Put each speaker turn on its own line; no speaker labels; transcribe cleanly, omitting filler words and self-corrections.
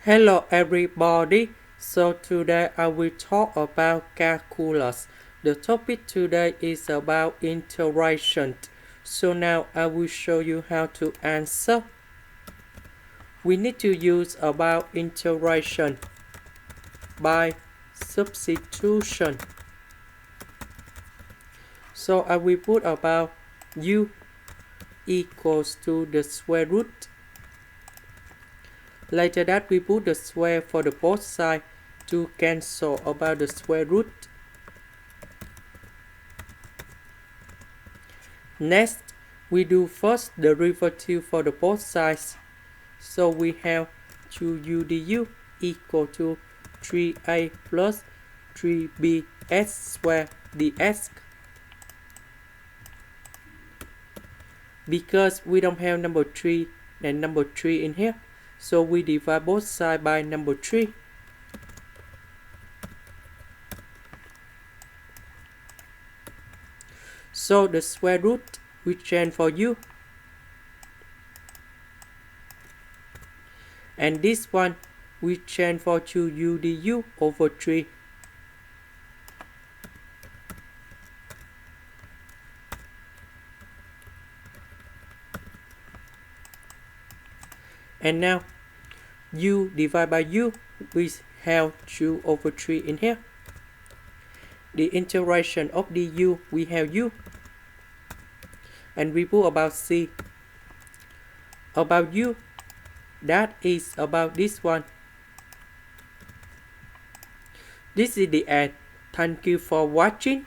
Hello everybody, so today I will talk about calculus. The topic today is about integration. So now I will show you how to answer. We need to use about integration by substitution. So I will put about u equals to the square root. Later that we put the square for the both sides to cancel about the square root. Next, we do first derivative for the both sides. So we have 2u du equal to 3a plus 3bx squared dx. Because we don't have number 3 and number 3 in here, so we divide both sides by number 3. So the square root we change for u. And this one we change for 2u du over 3. And now u divided by u, we have 2 over 3 in here. The integration of du, we have u. And we put about c. About u, that is about this one. This is the end. Thank you for watching.